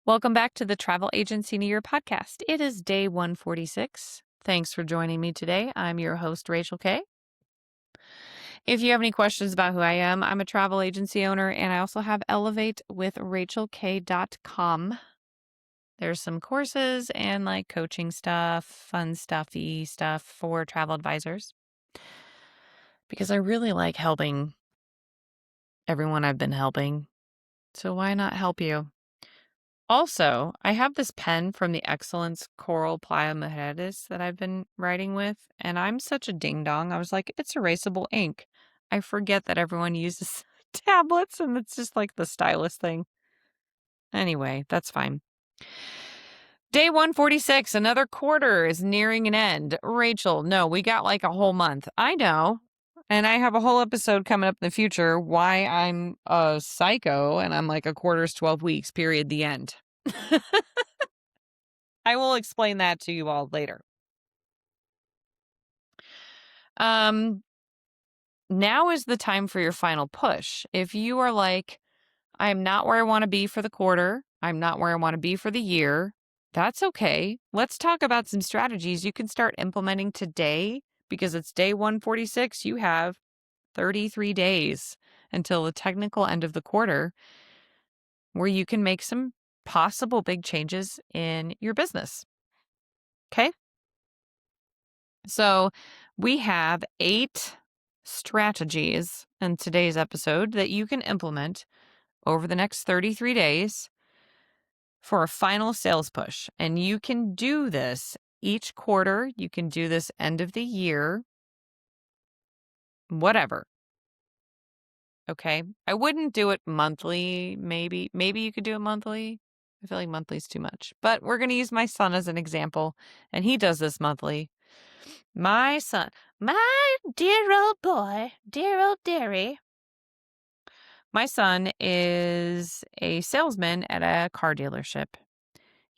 Welcome back to the Travel Agency New Year podcast. It is day 146. Thanks for joining me today. I'm your host, Rachel Kay. If you have any questions about who I am, I'm a travel agency owner and I also have elevatewithrachelk.com. There's some courses and like coaching stuff, fun stuffy stuff for travel advisors because I really like helping everyone I've been helping. So why not help you? Also, I have this pen from the Excellence Coral Playa Mujeres that I've been writing with, and I'm such a ding dong. I was like, it's erasable ink. I forget that everyone uses tablets and it's just like the stylus thing. Anyway, that's fine. Day 146, another quarter is nearing an end. Rachel, no, we got like a whole month. I know. And I have a whole episode coming up in the future why I'm a psycho and I'm like a quarter's 12 weeks, period, the end. I will explain that to you all later. Now is the time for your final push. If you are like, I'm not where I want to be for the quarter, I'm not where I want to be for the year, that's okay. Let's talk about some strategies you can start implementing today because it's day 146. You have 33 days until the technical end of the quarter where you can make some possible big changes in your business. Okay? So we have 8 strategies in today's episode that you can implement over the next 33 days for a final sales push. And you can do this each quarter. You can do this end of the year, whatever. Okay. I wouldn't do it monthly. Maybe you could do it monthly. I feel like monthly is too much, but we're going to use my son as an example. And he does this monthly. My son, my dear old boy, dear old dearie. My son is a salesman at a car dealership.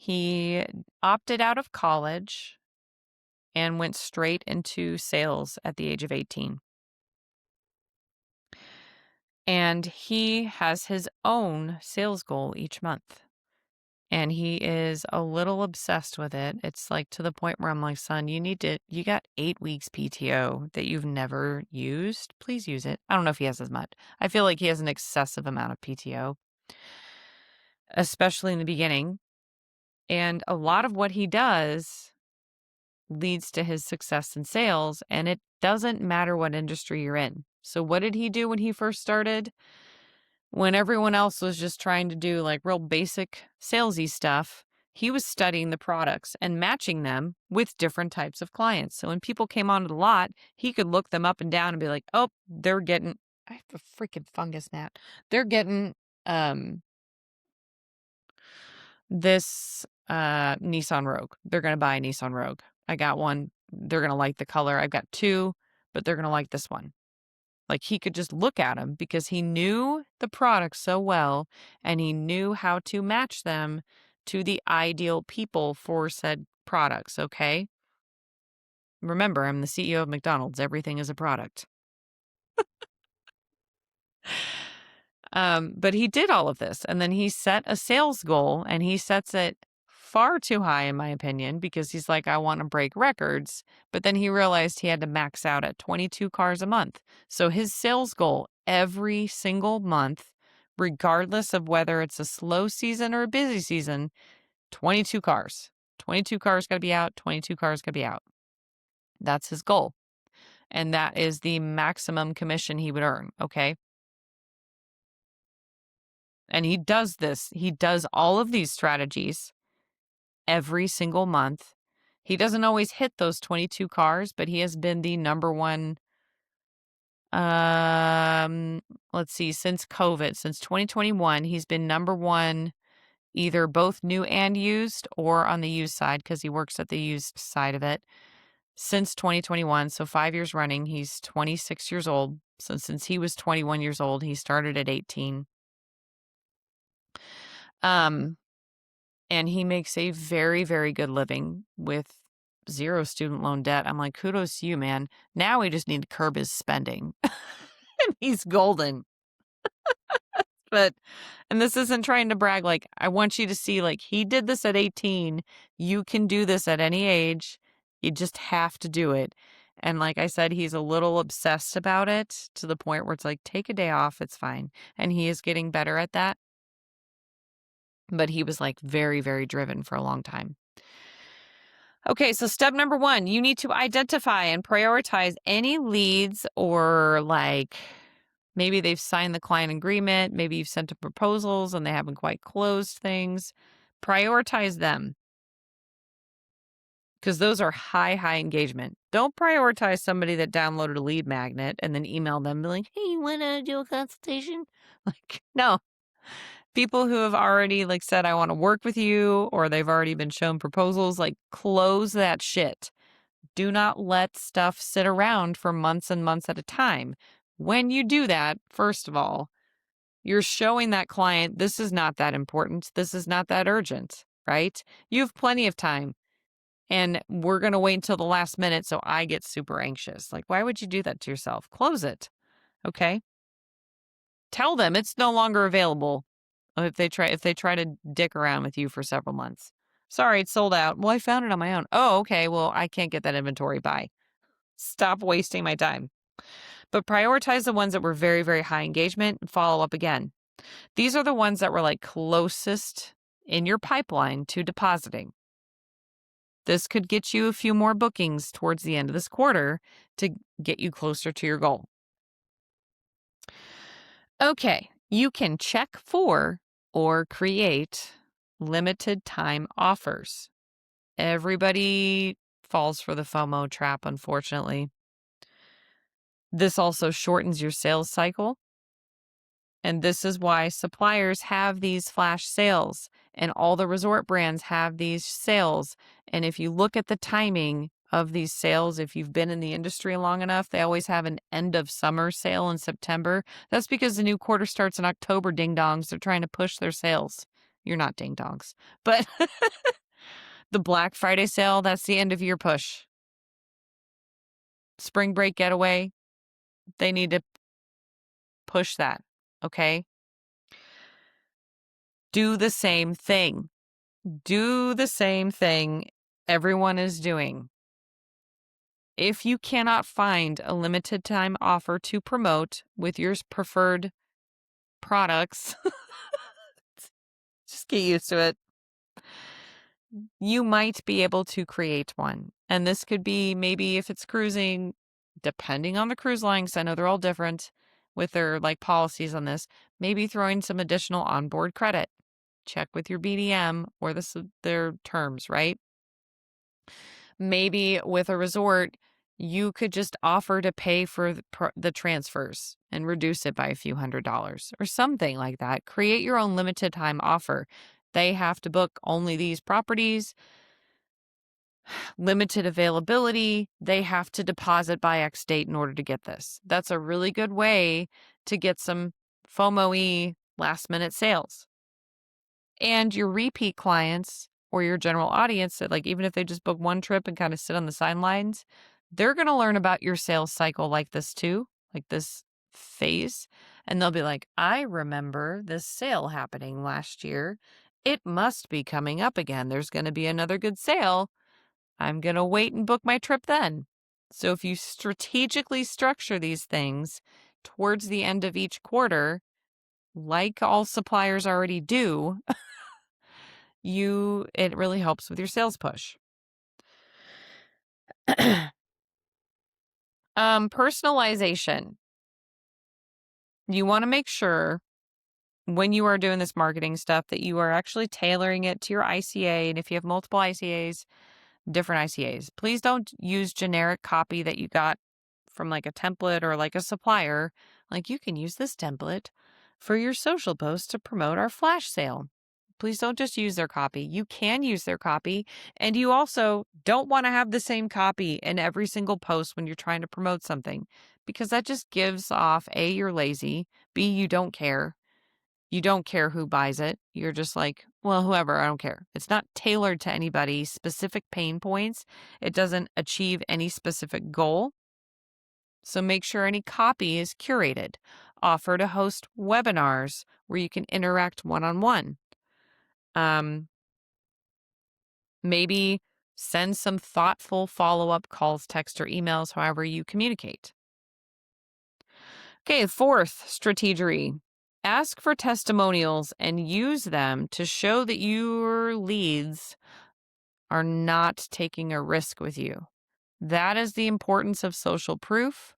He opted out of college and went straight into sales at the age of 18. And he has his own sales goal each month. And he is a little obsessed with it. It's like to the point where I'm like, son, you got 8 weeks PTO that you've never used. Please use it. I don't know if he has as much. I feel like he has an excessive amount of PTO, especially in the beginning. And a lot of what he does leads to his success in sales. And it doesn't matter what industry you're in. So what did he do when he first started? When everyone else was just trying to do like real basic salesy stuff, he was studying the products and matching them with different types of clients. So when people came onto the lot, he could look them up and down and be like, oh, they're getting, I have a freaking fungus gnat. They're getting this Nissan Rogue. They're going to buy a Nissan Rogue. I got one. They're going to like the color. I've got 2, but they're going to like this one. Like he could just look at them because he knew the product so well and he knew how to match them to the ideal people for said products, okay? Remember, I'm the CEO of McDonald's. Everything is a product. But he did all of this and then he set a sales goal and he sets it far too high in my opinion because he's like, I want to break records. But then he realized he had to max out at 22 cars a month. So his sales goal every single month, regardless of whether it's a slow season or a busy season, 22 cars. 22 cars got to be out. 22 cars got to be out. That's his goal. And that is the maximum commission he would earn. Okay. And he does this. He does all of these strategies every single month. He doesn't always hit those 22 cars, but he has been the number one, let's see, since COVID, since 2021, he's been number one, either both new and used or on the used side because he works at the used side of it since 2021. So 5 years running, he's 26 years old. So since he was 21 years old, he started at 18. And he makes a very, very good living with 0 student loan debt. I'm like, kudos to you, man. Now we just need to curb his spending. And he's golden. But, and this isn't trying to brag, like, I want you to see, like, he did this at 18. You can do this at any age. You just have to do it. And like I said, he's a little obsessed about it to the point where it's like, take a day off, it's fine. And he is getting better at that. But he was like very, very driven for a long time. Okay, so step number 1, you need to identify and prioritize any leads or like maybe they've signed the client agreement, maybe you've sent them proposals and they haven't quite closed things. Prioritize them because those are high, high engagement. Don't prioritize somebody that downloaded a lead magnet and then email them and be like, hey, you want to do a consultation? Like, no. People who have already like said, I want to work with you, or they've already been shown proposals, like close that shit. Do not let stuff sit around for months and months at a time. When you do that, first of all, you're showing that client this is not that important. This is not that urgent, right? You have plenty of time. And we're going to wait until the last minute so I get super anxious. Like, why would you do that to yourself? Close it. Okay? Tell them it's no longer available if they try to dick around with you for several months. Sorry, it's sold out. Well, I found it on my own. Oh, okay. Well, I can't get that inventory. Bye. Stop wasting my time. But prioritize the ones that were very, very high engagement and follow up again. These are the ones that were like closest in your pipeline to depositing. This could get you a few more bookings towards the end of this quarter to get you closer to your goal. Okay, you can check for or create limited time offers. Everybody falls for the FOMO trap, unfortunately. This also shortens your sales cycle. And this is why suppliers have these flash sales and all the resort brands have these sales. And if you look at the timing of these sales, if you've been in the industry long enough, they always have an end of summer sale in September. That's because the new quarter starts in October, ding dongs. They're trying to push their sales. You're not ding dongs, but the Black Friday sale, that's the end of year push. Spring break getaway, they need to push that. Okay. Do the same thing. Do the same thing everyone is doing. If you cannot find a limited time offer to promote with your preferred products, just get used to it. You might be able to create one. And this could be maybe if it's cruising, depending on the cruise lines, I know they're all different with their like policies on this, maybe throwing some additional onboard credit. Check with your BDM or their terms, right? Maybe with a resort, you could just offer to pay for the transfers and reduce it by a few $100s or something like that. Create your own limited time offer. They have to book only these properties, limited availability. They have to deposit by X date in order to get this. That's a really good way to get some FOMO-y last minute sales. And your repeat clients or your general audience that like even if they just book one trip and kind of sit on the sidelines, they're going to learn about your sales cycle like this too, like this phase. And they'll be like, I remember this sale happening last year. It must be coming up again. There's going to be another good sale. I'm going to wait and book my trip then. So if you strategically structure these things towards the end of each quarter, like all suppliers already do, it really helps with your sales push. Personalization. You want to make sure when you are doing this marketing stuff that you are actually tailoring it to your ICA. And if you have multiple ICAs, different ICAs. Please don't use generic copy that you got from like a template or like a supplier. Like you can use this template for your social post to promote our flash sale. Please don't just use their copy. You can use their copy. And you also don't want to have the same copy in every single post when you're trying to promote something because that just gives off A, you're lazy, B, you don't care. You don't care who buys it. You're just like, well, whoever, I don't care. It's not tailored to anybody's specific pain points. It doesn't achieve any specific goal. So make sure any copy is curated. Offer to host webinars where you can interact one-on-one. Maybe send some thoughtful follow-up calls, text, or emails, however you communicate. Okay, fourth strategy. Ask for testimonials and use them to show that your leads are not taking a risk with you. That is the importance of social proof.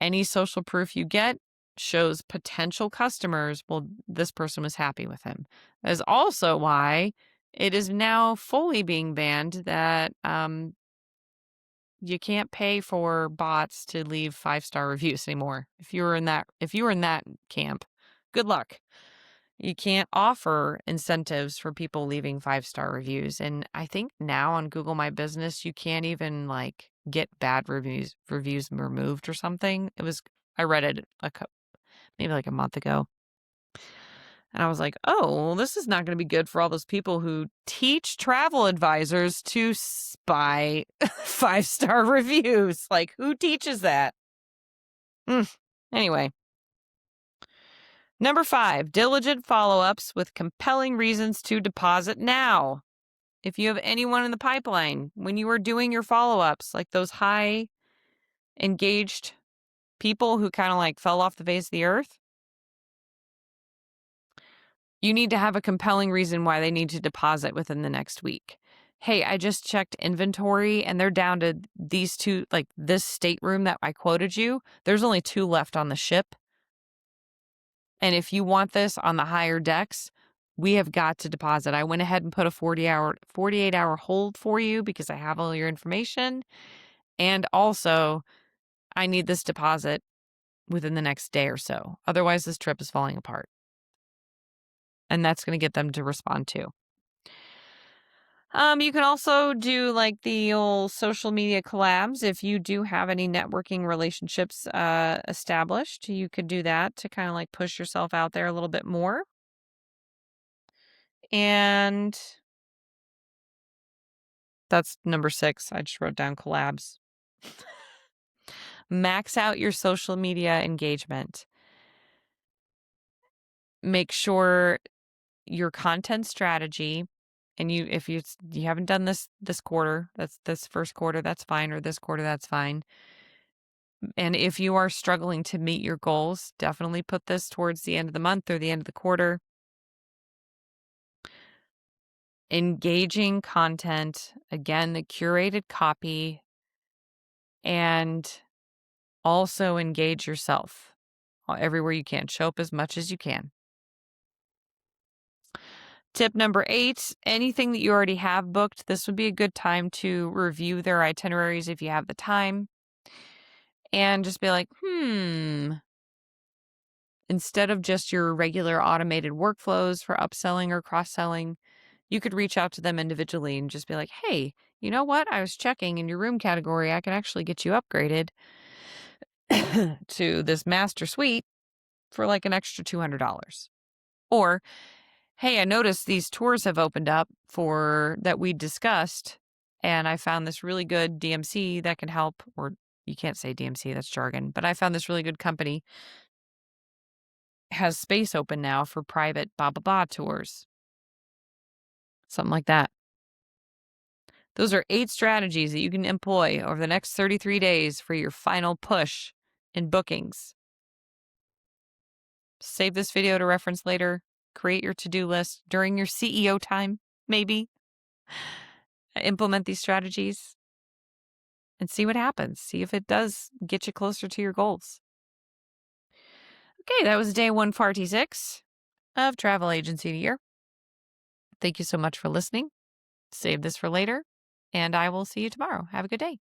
Any social proof you get shows potential customers, well, this person was happy with him. That is also why it is now fully being banned that you can't pay for bots to leave 5-star reviews anymore. If you were in that camp, good luck. You can't offer incentives for people leaving 5-star reviews. And I think now on Google My Business, you can't even like get bad reviews removed or something. I read it maybe like a month ago. And I was like, oh, well, this is not going to be good for all those people who teach travel advisors to spy 5-star reviews. Like, who teaches that? Anyway. Number 5, diligent follow-ups with compelling reasons to deposit now. If you have anyone in the pipeline, when you are doing your follow-ups, like those high engaged people who kind of like fell off the face of the earth, you need to have a compelling reason why they need to deposit within the next week. Hey, I just checked inventory and they're down to these two, like this stateroom that I quoted you. There's only 2 left on the ship. And if you want this on the higher decks, we have got to deposit. I went ahead and put a 48-hour hold for you because I have all your information. And also, I need this deposit within the next day or so. Otherwise, this trip is falling apart. And that's going to get them to respond too. You can also do like the old social media collabs. If you do have any networking relationships established, you could do that to kind of like push yourself out there a little bit more. And that's number 6. I just wrote down collabs. Max out your social media engagement. Make sure your content strategy, and if you haven't done this quarter, that's this first quarter, that's fine, or this quarter, that's fine. And if you are struggling to meet your goals, definitely put this towards the end of the month or the end of the quarter. Engaging content, again, the curated copy, and also engage yourself everywhere you can. Show up as much as you can. Tip number 8, anything that you already have booked, this would be a good time to review their itineraries if you have the time. And just be like, instead of just your regular automated workflows for upselling or cross-selling, you could reach out to them individually and just be like, hey, you know what? I was checking in your room category. I can actually get you upgraded to this master suite for like an extra $200. Or, hey, I noticed these tours have opened up that we discussed, and I found this really good DMC that can help, or you can't say DMC, that's jargon, but I found this really good company has space open now for private blah, blah, blah tours. Something like that. Those are 8 strategies that you can employ over the next 33 days for your final push in bookings. Save this video to reference later. Create your to-do list during your CEO time, maybe. Implement these strategies and see what happens. See if it does get you closer to your goals. Okay, that was day 146 of Travel Agency of the Year. Thank you so much for listening. Save this for later, and I will see you tomorrow. Have a good day.